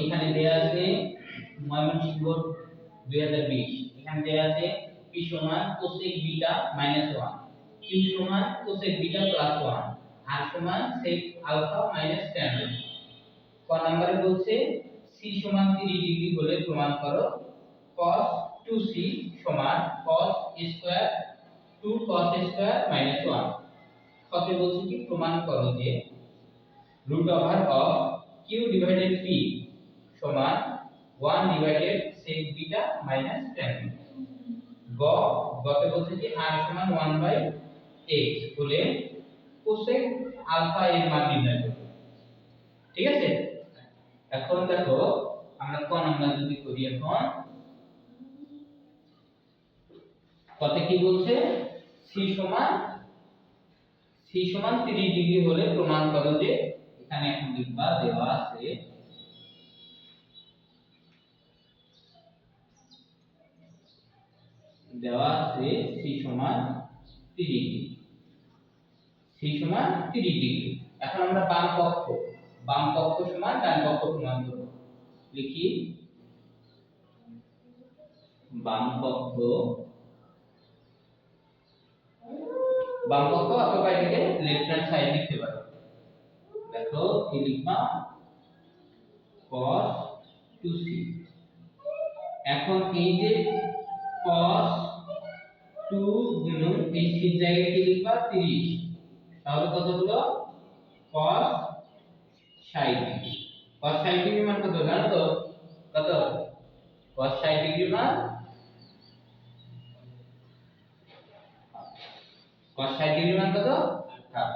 এখানে দেয়া আছে ময়মনসিংহ 2020, এখানে দেয়া আছে p সমান cosec বিটা -1, q সমান cosec বিটা +1, r সমান sec আলফা tan। ক নম্বরে বলছে c সমান 30 ডিগ্রি হলে প্রমাণ করো cos 2c সমান cos স্কয়ার 2 cos স্কয়ার -1। কতে বলছে কি প্রমাণ করো যে root over of q divided p সমান 1 divided sec beta tan। গতে বলছে যে r সমান 1/x হলে cosec আলফা এর মান নির্ণয় করো। ঠিক আছে, এখন দেখো আমরা ক নাম্বার যদি করি, এখন কতে কি বলছে c সমান 30 ডিগ্রি হলে প্রমাণ করো যে, এখানে এখন লিখবা দেওয়া আছে c সমান 30 ডিগ্রি, c সমান 30 ডিগ্রি। এখন আমরা বাম পক্ষ সমান ডান পক্ষ প্রমাণ করব। লিখি বাম পক্ষ অথবা এটাকে লেফট হ্যান্ড সাইড লিখতে পারো। দেখো কি লিখবা cos 2c। এখন এই যে cos 2 গুণন এই c এর জায়গায় কি লিখবা 30, তাহলে কত হলো cos 60 ডিগ্রি। cos 60 ডিগ্রি মান কত জানো তো? কত? cos 60 ডিগ্রি মান কত? হ্যাঁ,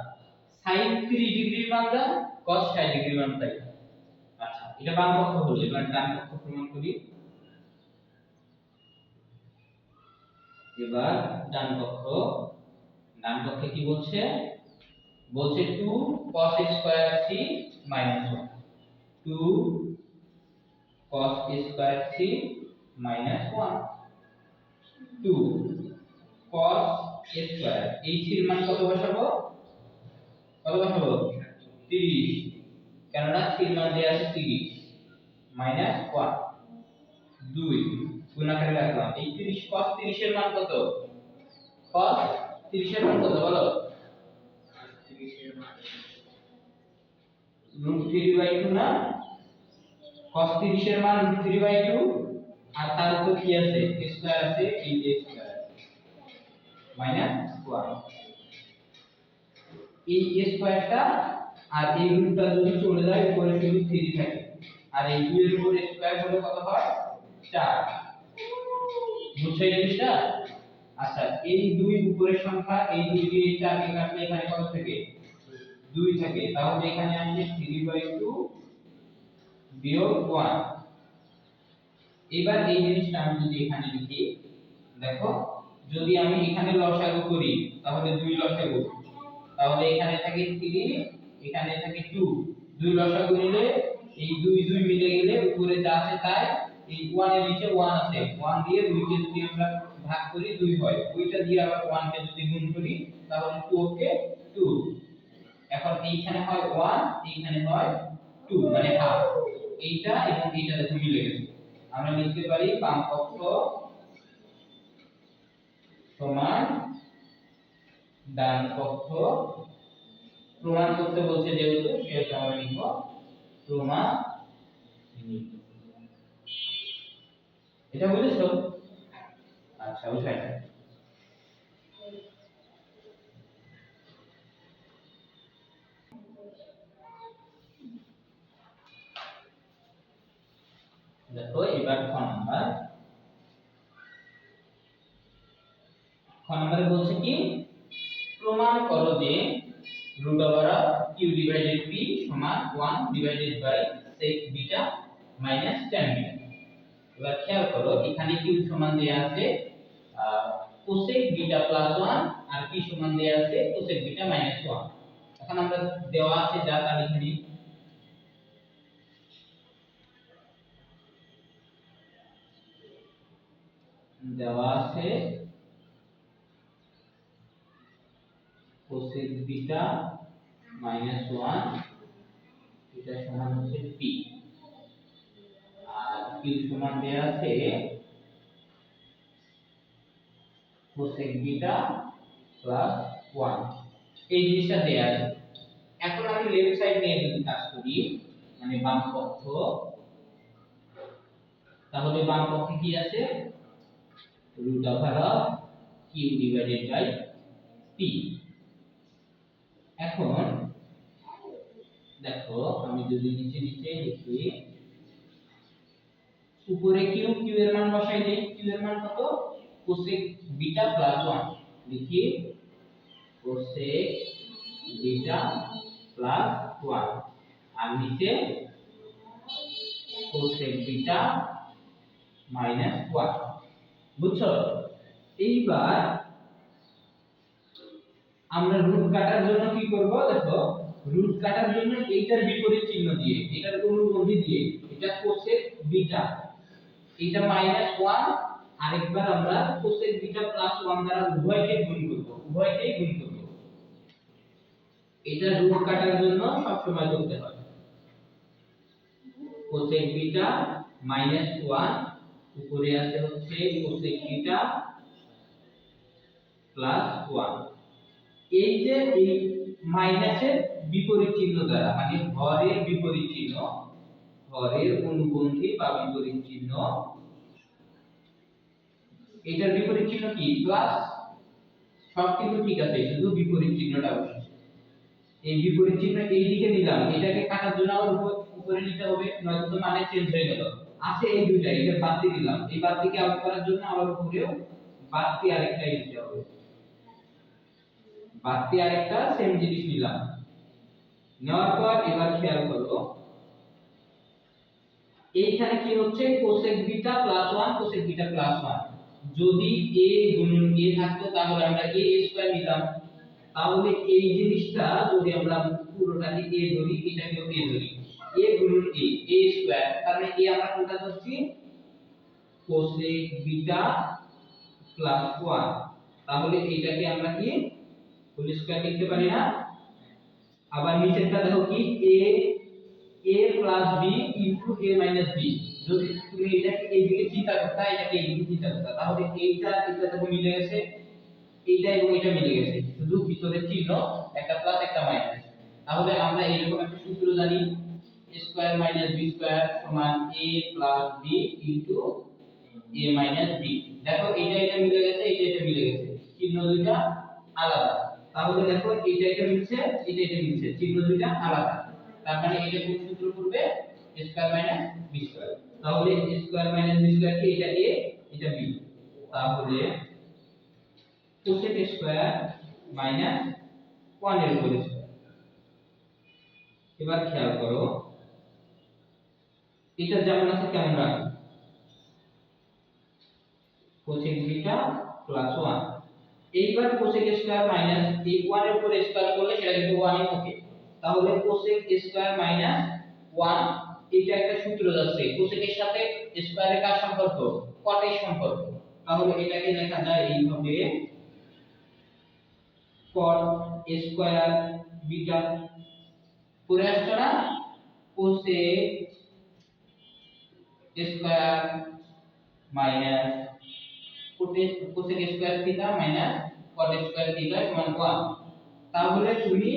sin 30 ডিগ্রির মান যা cos 60 ডিগ্রির মান তাই। আচ্ছা, এটা বাম পক্ষ হলো, এবার ডান পক্ষ প্রমাণ করি। এবার ডান পক্ষে কি বলছে? বলছে 2 cos square c -1, 2 cos square c -1, 2 cos square এই c এর মান কত বসাবো? 30, কেননা c এর মান দেয়া আছে 30 -1, 2 গুণাকারে রাখলাম। এই 30 cos 30 এর মান কত? cos 30 এর মান কত বলো? 30 এর মান √3/2 না? cos 30 এর মান √3/2, আর তার উপর কি আছে? স্কয়ার আছে, এই যে স্কয়ার -1। এই স্কয়ারটা আর এই রুটটা যদি চলে যায় উপরে শুধু 3 থাকে, আর এই 2 এর উপর স্কয়ার হলে কত হয়? 4। বুঝছো এই জিনিসটা? আচ্ছা, এই 2 উপরের সংখ্যা, এই 2 দিয়ে এই 4 কে কাটলে এখানে কত থাকে? 2 থাকে, তাহলে এখানে আসছে 3/2 বিয়োগ 1। এবার এই জিনিসটা আমি যদি এখানে লিখি, দেখো যদি আমি এখানে লসাগু করি তাহলে 2 লসাগু, তাহলে এখানে থাকে 3, এখানে থাকে 2, 2 লসাগু নিলে এই 2 মিলে গেলে উপরে যা আছে তাই, এই 1 এর নিচে 1 আছে, 1 দিয়ে 2 কে যদি আমরা ভাগ করি 2 হয়, ওইটা দিয়ে আবার 1 কে যদি গুণ করি তাহলে 2 কে 2। এখন এইখানে হয় 1, এইখানে হয় 2, মানে হাফ। এইটা এবং এইটা দেখো মিলে গেছে। আমরা লিখতে পারি বাম পক্ষ সমান ডান পক্ষ। প্রমাণ করতে বলছে যেহেতু, সেহেতু আমরা লিখব প্রমাণিত। এটা বুঝেছো? আচ্ছা, বুঝাই। দেখো এবার খ নাম্বারে বলছে কি প্রমাণ করো যে √q divided p সমান 1 divided by sec beta tan beta। এবার খেয়াল করো এখানে q সমান দেয়া আছে cosec beta +1 আর p সমান দেয়া আছে cosec beta -1। এখন আমরা দেওয়া আছে যা তা লিখে নিই। দেওয়া আছে cosec beta -1 এটা সমান হচ্ছে p। কিউ সমান দেয়া আছে কোসেক বিটা প্লাস 1, এই জিনিসটা দেয়া আছে। এখন আমি লেফট সাইড নিয়ে যদি কাজ করি, মানে বাম পক্ষ, তাহলে বাম পক্ষে কি আছে, root over of Q divided by P. এখন দেখো আমি যদি নিচে নিচে লিখি, উপরে কিউ, কিউ এর মান বসাই দেই, কিউ এর মান কত, কোসেক বিটা প্লাস 1, লিখি কোসেক বিটা প্লাস 1, আর নিচে কোসেক বিটা মাইনাস 1। বুঝছো? এইবার আমরা রুট কাটার জন্য কি করব, দেখো রুট কাটার জন্য এইটার বিপরীত চিহ্ন দিয়ে, এটার অনুবন্ধী দিয়ে, এটা কোসেক বিটা, এটা মাইনাস 1, আরেকবার আমরা কোসেক বিটা প্লাস 1 দ্বারা উভয়কে গুণ করব, উভয়কেই গুণ করব। এটা রুট কাটার জন্য সব সময় করতে হয়। কোসেক বিটা মাইনাস 1, উপরে আছে হচ্ছে কোসেক বিটা প্লাস 1। এই যে এই মাইনাসের বিপরীত চিহ্ন দ্বারা, মানে হরের বিপরীত চিহ্ন, হরের অনুবন্ধী বা বিপরীত চিহ্ন, এটার বিপরীত চিহ্ন কি, প্লাস। সব কিন্তু ঠিক আছে, শুধু বিপরীত চিহ্নটা অবশ্যই। এই বিপরীত চিহ্ন এই দিকে নিলাম, এটাকে কাটার জন্য আবার উপরে নিতে হবে, নয়তো তো মানে চেঞ্জ হয়ে গেল। আছে এই দুইটা, এটা বাদ দিয়ে দিলাম, এই বাদ দিকে আউট করার জন্য আবার উপরেও বাদ দিয়ে আরেকটাই দিতে হবে, বাদ দিয়ে আরেকটা সেম জিনিস নিলাম। নেওয়ার পর এবার খেয়াল করো, এইখানে কি হচ্ছে, cosec beta plus 1, cosec beta plus 1। যদি a গুণন a থাকতো তাহলে আমরা a স্কয়ার নিতাম, তাহলে এই জিনিসটা যদি আমরা পুরোটাকে a ধরি, এটাকেও a ধরি, a গুণন a স্কয়ার, তার মানে a আমরা কোনটা ধরছি, কোসেক বিটা প্লাস 1, তাহলে এইটাকে আমরা কি হোল স্কয়ার লিখতে পারি না? আবার নিচেরটা দেখো কি, a plus b into a minus b, যদি তুমি এটাকে এইদিকে চিন্তা করতা, এটাকে এইদিকে চিন্তা করতা, তাহলে এইটা এটা দেখো মিলে গেছে, এইটা এবং এটা মিলে গেছে, শুধু ভিতরে চিহ্ন একটা প্লাস একটা মাইনাস। তাহলে আমরা এইরকম একটা সূত্র জানি, a square minus b square সমান a plus b into a minus b। দেখো এইটা এটা মিলে গেছে, এইটা এটা মিলে গেছে, চিহ্ন দুইটা আলাদা। তাহলে দেখো এইটা এটা মিলছে, এটা এটা মিলছে, চিহ্ন দুইটা আলাদা, তার মানে এটা কোন সূত্র পড়বে, a square minus b square. তাহলে a square minus b square কি, এটা a এটা b, তাহলে কোসেক স্কয়ার মাইনাস 1 এর হোল স্কয়ার। এবার খেয়াল করো, এটা যেমন আছে কেমন রাখি, কোসেক বিটা প্লাস 1। এইবার কোসেক স্কয়ার মাইনাস এই 1 এর উপর স্কয়ার করলে সেটা কিন্তু 1 ই থাকে, তাহলে কোসেক স্কয়ার মাইনাস 1, এটা একটা সূত্র যাচ্ছে, কোসেকের সাথে স্কয়ারের কার সম্পর্ক, কটের সম্পর্ক। তাহলে এটাকে লেখা যায় এইভাবে, cot স্কয়ার বিটা, পরে আসছে না, cosec square minus cosec square theta minus cot square theta সমান 1। তাহলে তুমি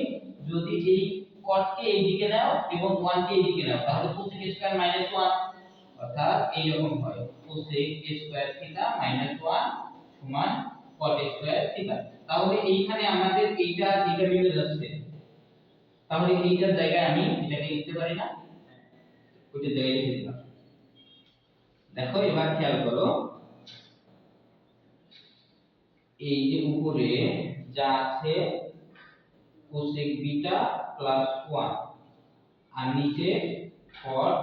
যদি এই cot কে এই দিকে নাও এবং 1 কে এই দিকে নাও, তাহলে কোসেক স্কয়ার মাইনাস 1, অর্থাৎ এই রকম হয়, কোসেক স্কয়ার থিটা মাইনাস 1 সমান cot স্কয়ার থিটা। তাহলে এইখানে আমাদের এইটা এটা মিলে যাচ্ছে, তাহলে এইটার জায়গায় আমি এটাকে লিখতে পারি না, ওইটার জায়গায় লিখে দিলাম। দেখো এবার খেয়াল করো, এই যে উপরে যা আছে কোসেক বিটা প্লাস 1, আর নিচে cot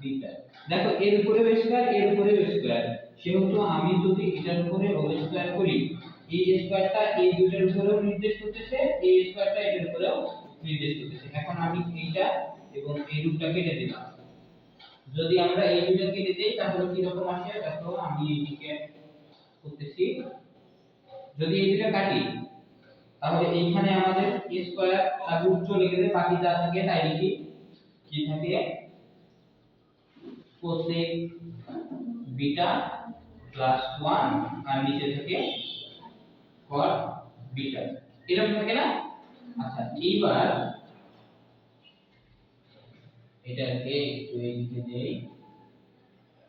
বিটা, দেখো এর উপরে স্কয়ার এর উপরে স্কয়ার, সেহেতু আমি যদি এটার উপরে হোল স্কয়ার করি, এই স্কয়ারটা এই দুটোর উপরেও নির্দেশ করতেছে, এই স্কয়ারটা এটার উপরেও নির্দেশ করতেছে। এখন আমি এইটা এবং এই রূপটা কেটে দিলাম, যদি আমরা এই দুটো কেটে দেই তাহলে কি রকম আসে, দেখো আমি এইদিকে করতেছি, যদি এই দুটো কাটি তাহলে এইখানে আমাদের a স্কয়ার আর রুট চলে গেলে বাকি যা থাকে তাই লিখি, কি থাকে কোসেক বিটা প্লাস 1 আর নিচে থাকে কট বিটা, এরকম থাকে না? আচ্ছা এইবার এটাকে একটু এইদিকে দেই।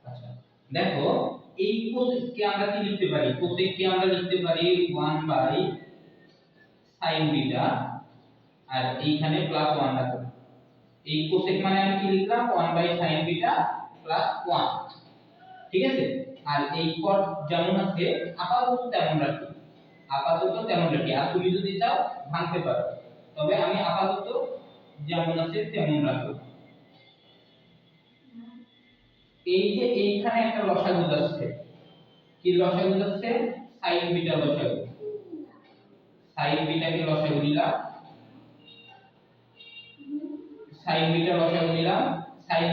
আচ্ছা দেখো এই কোসেককে আমরা কি লিখতে পারি? কোসেককে আমরা লিখতে পারি 1 বাই sin বিটা আর এইখানে প্লাস 1 রাখো। এই কোসেক মানে আমি কি লিখলাম 1 বাই sin বিটা প্লাস 1, ঠিক আছে? আর এই কট যেমন আছে আপাতত তেমন রাখি, আপাতত তেমন রাখি। আর তুমি যদি চাও ভাঙতে পারো, তবে আমি আপাতত যেমন আছে তেমন রাখবো। এই যে এইখানে একটা লসাগু যাচ্ছে, কি লসাগু যাচ্ছে? sin বিটা লসাগু। sin বিটাকে লসাগু নিলাম, sin বিটা লসাগু নিলাম। sin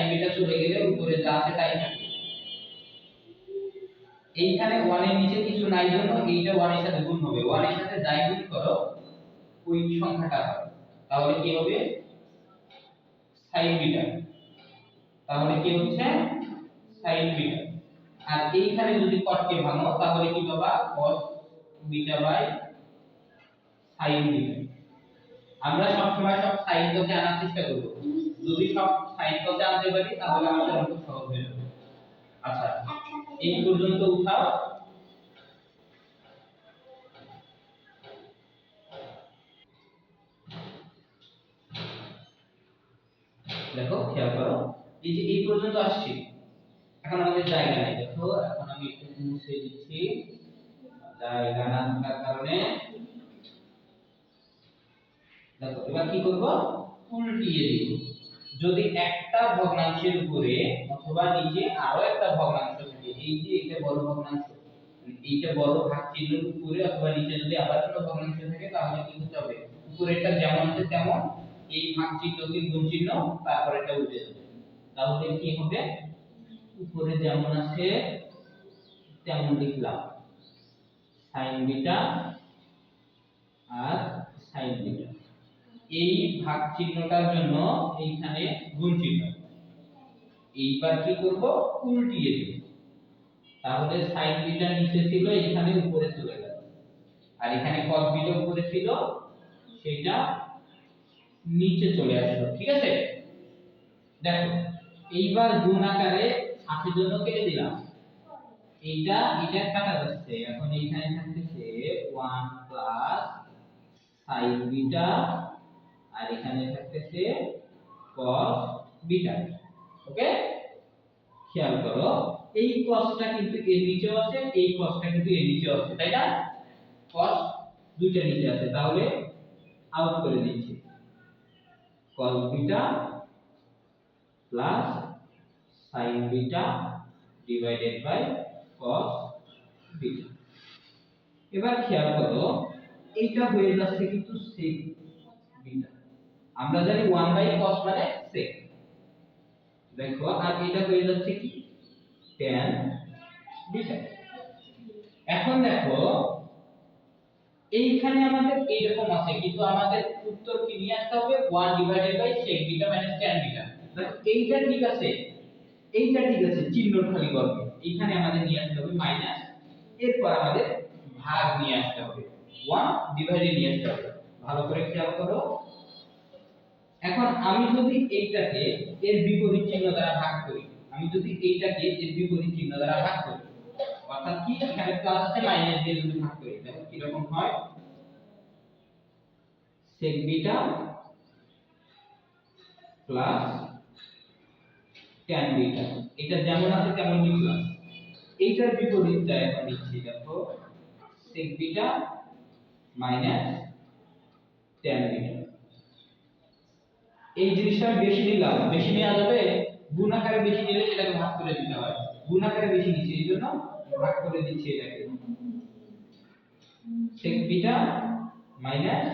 বিটা চলে গেলে উপরে যা আছে তাই থাকে। এইখানে 1 এর নিচে কিছু নাই জন্য এইটা 1 এর সাথে গুণ হবে। 1 এর সাথে যাই গুণ করো ওই সংখ্যাটা হবে। তাহলে কি হবে? sin beta. তাহলে কি হচ্ছে? sin beta. আর এইখানে যদি কটকে ভাঙো তাহলে কি পাবা? cos beta by sin beta. আমরা সব সময় সব sin কসে আনার চেষ্টা করব। যদি সব sin কসে আনতে পারি তাহলে আমাদের অঙ্ক সহজ হয়ে যাবে। আচ্ছা এই পর্যন্ত উঠাও। দেখো খেয়াল করো, এই যে এই পর্যন্ত আসছি, এখন আমাদের জায়গা নাই। দেখো এখন আমি একটু মুছে দিচ্ছি, জায়গা না থাকার কারণে। দেখো এবার কি করব? উল্টিয়ে দিব। যদি একটা ভগ্নাংশের উপরে অথবা নিচে আরো একটা ভগ্নাংশ থাকে, এই যে এটা বড় ভগ্নাংশ, এইটা বড় ভাগ চিহ্নের উপরে অথবা নিচে যদি আবার কোনো ভগ্নাংশ থাকে তাহলে কি করতে হবে? উপরেরটা যেমন আছে তেমন, এই ভাগ চিহ্নকে গুণ চিহ্ন, তারপর এটা উল্টে দেবে। তাহলে কি হবে? উপরে যেমন আছে তেমন লিখলাম sin বিটা আর sin বিটা। এই ভাগ চিহ্নটার জন্য এইখানে গুণ চিহ্ন। এইবার কি করব? উল্টিয়ে দেব। তাহলে sin বিটা নিচে ছিল, এখানে উপরে চলে গেল। আর এখানে cos বিটা উপরে ছিল, সেটা নিচে চলে আসলো, ঠিক আছে? দেখো এইবার গুণ আকারে সাথে জন্য কেটে দিলাম। এইটা এটা কাটা যাচ্ছে, এখন এইখানে থাকতেছে 1 প্লাস sin বিটা আর এখানে থাকতেছে cos বিটা। ওকে, খেয়াল করো এই cosটা কিন্তু এর নিচেও আছে, এই cosটা কিন্তু এর নিচেও আছে, তাই না? cos দুইটা নিচে আছে, তাহলে আউট করে দিচ্ছি। cos beta plus sin beta divided by cos beta. এবার খেয়াল করো এইটা হয়ে যাচ্ছে কিন্তু sec বিটা। আমরা জানি 1 বাই cos মানে sec। দেখো আর এটা হয়ে যাচ্ছে কি? tan beta. এখন দেখো এইখানে আমাদের এইরকম আছে, কিন্তু আমাদের উত্তর কি নিয়ে আসতে হবে? 1 divided by sec beta minus tan beta. দেখো এইটা ঠিক আছে, এইটা ঠিক আছে, চিহ্ন খালি করবে। এইখানে আমাদের নিয়ে আসতে হবে মাইনাস, এরপর আমাদের ভাগ নিয়ে আসতে হবে, 1 ডিভাইডে নিয়ে আসতে হবে। ভালো করে খেয়াল করো। এখন আমি যদি এইটাকে এর বিপরীত চিহ্ন দ্বারা ভাগ করি, আমি যদি এইটাকে এর বিপরীত চিহ্ন দ্বারা ভাগ করি, অর্থাৎ কি এখানে প্লাস আছে মাইনাস দিয়ে যদি ভাগ করি, দেখো কি রকম হয়? sec beta plus tan beta. এটা যেমন আছে তেমন লিখলাম। এইটার বিপরীতটা এখন লিখছি, দেখো sec beta minus tan beta. এই জিনিসটা বেশি নিলাম, বেশি নেওয়া যাবে, গুণ আকারে বেশি নিলে সেটাকে ভাগ করে দিতে হয়। গুণ আকারে বেশি নিচ্ছি, এইজন্য ভাগ করে দিচ্ছি এটাকে। sec beta minus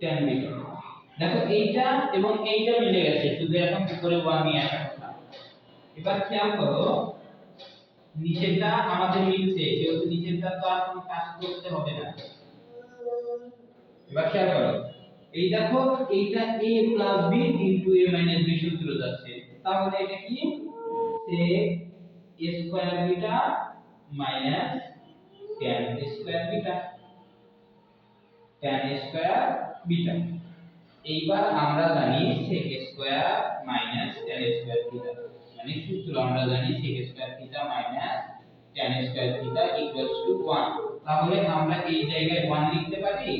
tan beta. দেখো এইটা এবং এইটা মিলে গেছে, শুধু এখন উপরে 1 নিয়ে আসা কথা। এবার খেয়াল করো নিচেরটা আমাদের মিলছে, যেহেতু নিচেরটা তো আর কোনো কাজ করতে হবে না। এবার খেয়াল করো এই দেখো এইটা a plus b into a minus b সূত্র যাচ্ছে, তাহলে এটা কি sec square beta minus tan square beta, tan square beta. এইবার আমরা জানি sec square minus tan square theta, মানে সূত্র আমরা জানি sec square theta minus tan square theta equals to 1। তাহলে আমরা এই জায়গায় 1 লিখতে পারি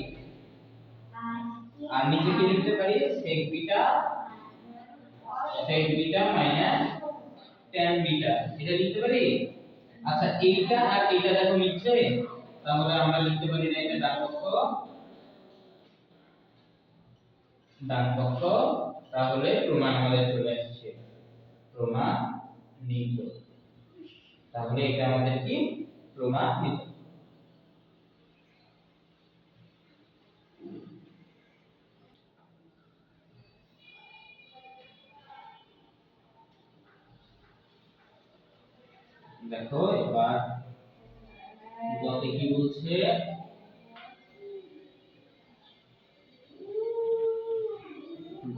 আর নিচে কি লিখতে পারি sec beta minus tan beta, এটা লিখতে পারি। আচ্ছা এইটা আর এইটা দেখো মিলছে, তাহলে আমরা লিখতে পারি না এটা ডান পক্ষ, তাহলে প্রমাণ আমাদের চলে আসছে, প্রমাণিত। তাহলে এটা আমাদের কি প্রমাণিত। দেখো এবার গতে কি বলছে,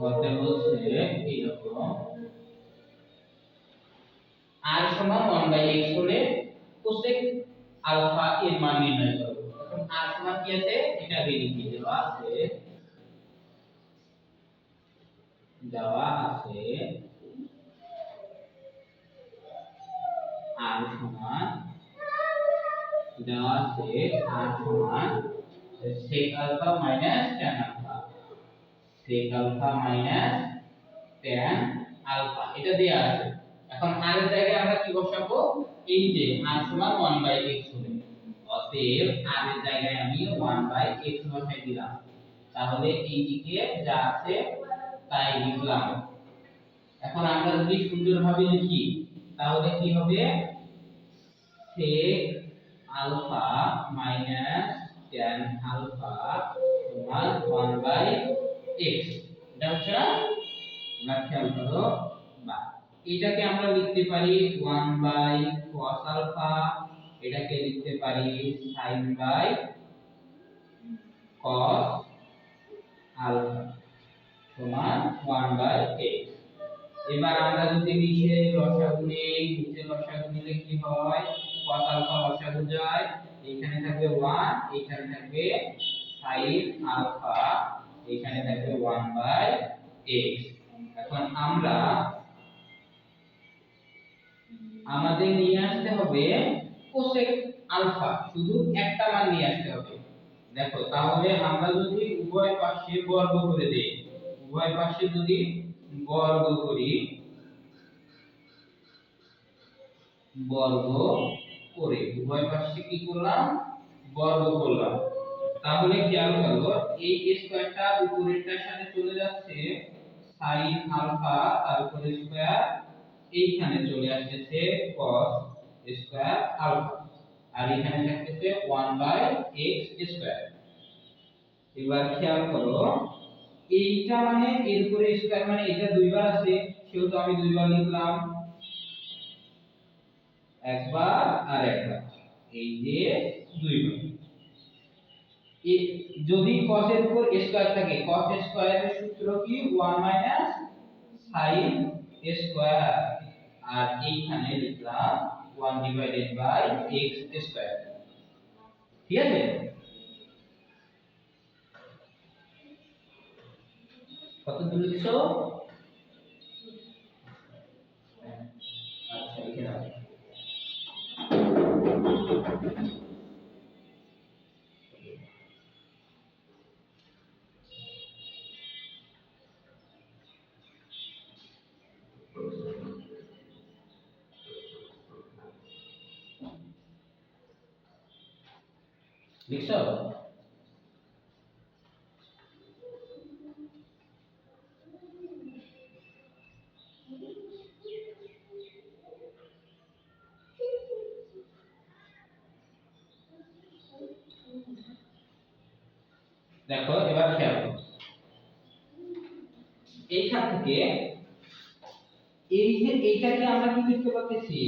গতে বলছে এইরকম r সমান 1/x হলে cosec আলফা এর মান নির্ণয় করব। এখন r সমান কি আছে এটা আগে লিখে দেওয়া আছে, r সমান দেওয়া আছে r সমান sec alpha minus tan alpha, sec alpha minus tan alpha এটা দেয়া আছে। এখন r এর জায়গায় আমরা কি বসাবো, এই যে r সমান 1/x হলে অতএব r এর জায়গায় আমি 1/x বসাই দিলাম। তাহলে এই দিকে যা আছে তাই লিখলাম। এখন আমরা যদি সুন্দরভাবে লিখি তাহলে কি হবে, sec alpha minus tan alpha সমান 1/x, এটা হচ্ছে না, আমরা খেয়াল করো বা এটাকে আমরা লিখতে পারি 1/cos আলফা, এটাকে লিখতে পারি sin/cos আলফা সমান 1/x। এবার আমরা যদি নিচে লসাগু নেই, নিচে লসাগু নিলে কি হয়, cos আলফা লসাগু যায়, এখানে থাকবে 1, এখানে থাকবে sin আলফা, এখানে থাকবে 1/x। এখন আমরা আমাদের নিয়ে আসতে হবে cosec আলফা, শুধু একটা মান নিয়ে আসতে হবে। দেখো তাহলে আমরা যদি উভয় পাশে বর্গ করে দেই, উভয় পাশে যদি বর্গ করি, বর্গ করে উভয় পাশে কি করলাম, বর্গ করলাম, তাহলে খেয়াল করো এই স্কয়ারটা উপরেরটার সাথে চলে যাচ্ছে sin আলফা তারপরে স্কয়ার, এইখানে চলে আসছে cos স্কয়ার আলফা, আর এখানে থাকতেছে 1/x স্কয়ার। এবার খেয়াল করো এইটা মানে এর উপরে স্কয়ার মানে এটা দুইবার আছে, সেহেতু আমি দুইবার লিখলাম, একবার আর একবার, এই যে দুইবার। যদি cos এর উপর স্কয়ার থাকে, cos স্কয়ারের সূত্র কি 1 sin স্কয়ার, আর এইখানে লিখলাম 1/x স্কয়ার। ঠিক আছে, কত দূর লিখছো, আচ্ছা লিখে দাও। লিখছো, দেখো এবার খেয়াল করো এইখান থেকে এই যে এইটাকে আমরা কি লিখতে পারতেছি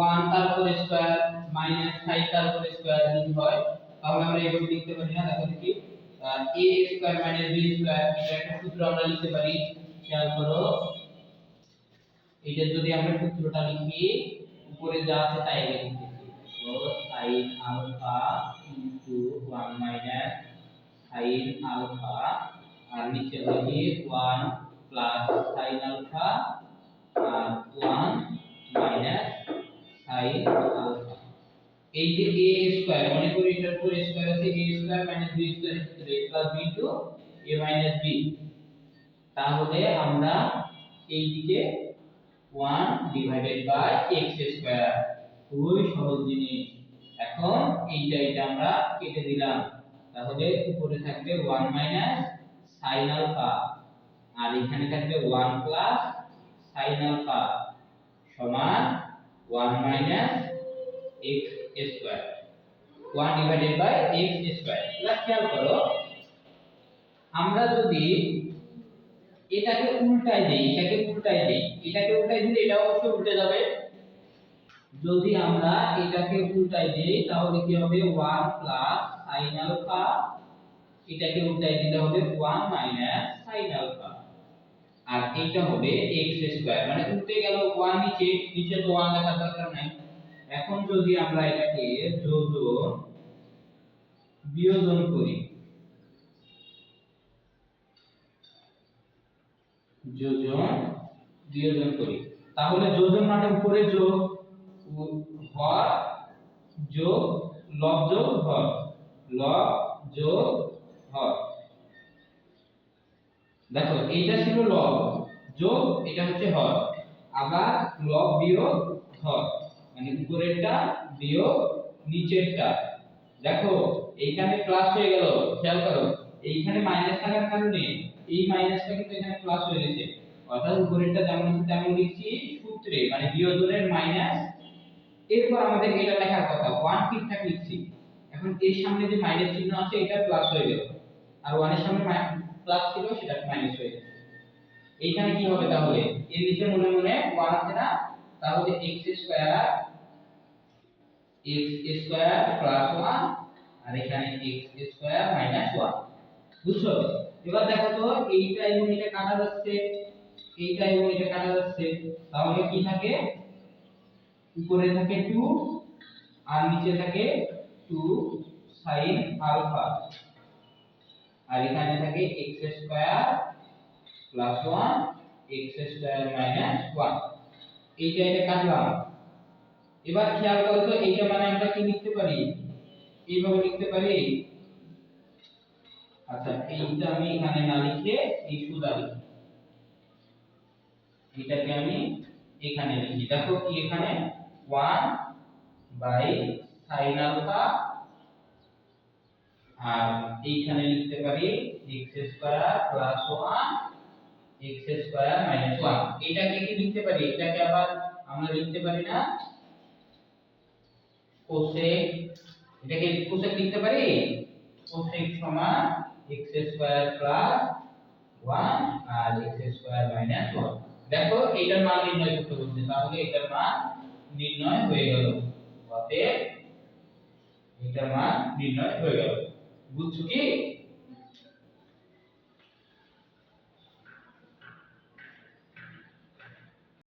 1 তার উপর স্কয়ার মাইনাস 5 তার উপর স্কয়ার যদি হয়, তাহলে আমরা এইভাবে লিখতে পারি না। দেখো দেখি a square minus b square, এটা একটা সূত্র আমরা লিখতে পারি। খেয়াল করো এটা যদি আমরা সূত্রটা লিখি উপরে যা আছে তাই লিখতেছি তো sin alpha into 1 minus sin alpha আর নিচে লিখি 1 প্লাস sin আলফা আর 1 মাইনাস sin আলফা। এই যে a স্কয়ার মনে করি এটার উপর স্কয়ার আছে a square minus b square সূত্রে a plus b to a minus b, তাহলে আমরা এই দিকে 1 ডিভাইডেড বাই x স্কয়ার, খুবই সহজ জিনিস। এখন এইটা আমরা কেটে দিলাম, তাহলে উপরে থাকবে 1 মাইনাস sin আলফা আর এখানে থাকবে 1 প্লাস sin আলফা সমান 1 minus x square, 1 divided by x square. এবার খেয়াল করো, আমরা যদি এটাকে উল্টায় দেই দিলে এটা অবশ্যই উল্টে যাবে। যদি আমরা এটাকে উল্টায় দেই তাহলে কি হবে 1 প্লাস sin আলফা, এটাকে উল্টায় দিলে হবে 1 মাইনাস sin আলফা আর এটা হবে x স্কয়ার, মানে উল্টে গেল 1 নিচে তো 1 লেখার দরকার নাই। এখন যদি আমরা এটাকে বিয়োজন করি বিয়োজন করি তাহলে যোজন মানে উপরে যোগ হর যোগ লব যোগ হর, লব যোগ হর। দেখো এইটা ছিল লব যোগ এটা হচ্ছে হর, আবার লব বিয়োগ হর মানে উপরেরটা বিয়োগ নিচেরটা। দেখো এইখানে প্লাস হয়ে গেল, খেয়াল করো এইখানে মাইনাস থাকার কারণে এই মাইনাসটা কিন্তু এখানে প্লাস হয়ে গেছে, অর্থাৎ উপরেরটা যেমন আছে তেমন লিখছি সূত্রে মানে বিয়োজনের মাইনাস। এরপর আমাদের এটা লেখার কথা 1 ঠিকঠাক লিখছি, এখন এর সামনে যে মাইনাস চিহ্ন আছে এটা প্লাস হয়ে গেল আর 1 এর সামনে প্লাস ছিল সেটা মাইনাস হয়ে গেল। এইখানে কি হবে তাহলে এর নিচে মনে মনে 1 আছে না, তাহলে x স্কয়ার প্লাস 1 আর এখানে x স্কয়ার মাইনাস 1, বুঝছো? এবার দেখো তো এইটা এবং এটা কাটা যাচ্ছে, এইটা এবং এটা কাটা যাচ্ছে, তাহলে কি থাকে উপরে থাকে 2 আর নিচে থাকে 2 sin আলফা আর এখানে থাকে x square plus 1 x square minus 1, এটা কাটলাম। এবার খেয়াল করো তো এইটা মানে আমরা কি লিখতে পারি, এইভাবে লিখতে পারি। আচ্ছা এইটা আমি এখানে না লিখে এই সুদা লিখি, এটাকে আমি এখানে লিখি। দেখো কি এখানে 1 বাই sin আলফা আর এইখানে লিখতে পারি x square plus 1 x square minus 1। এটাকে কি লিখতে পারি, এটাকে আবার আমরা লিখতে পারি না কোসেক, এটাকে কোসেক লিখতে পারি, কোসেক সমান x স্কয়ার প্লাস 1 আর x স্কয়ার মাইনাস 1। দেখো এটার মান নির্ণয় করতে বলছে, তাহলে এটার মান নির্ণয় হয়ে গেল, অতএব এটার মান নির্ণয় হয়ে গেল। বুঝছো কি?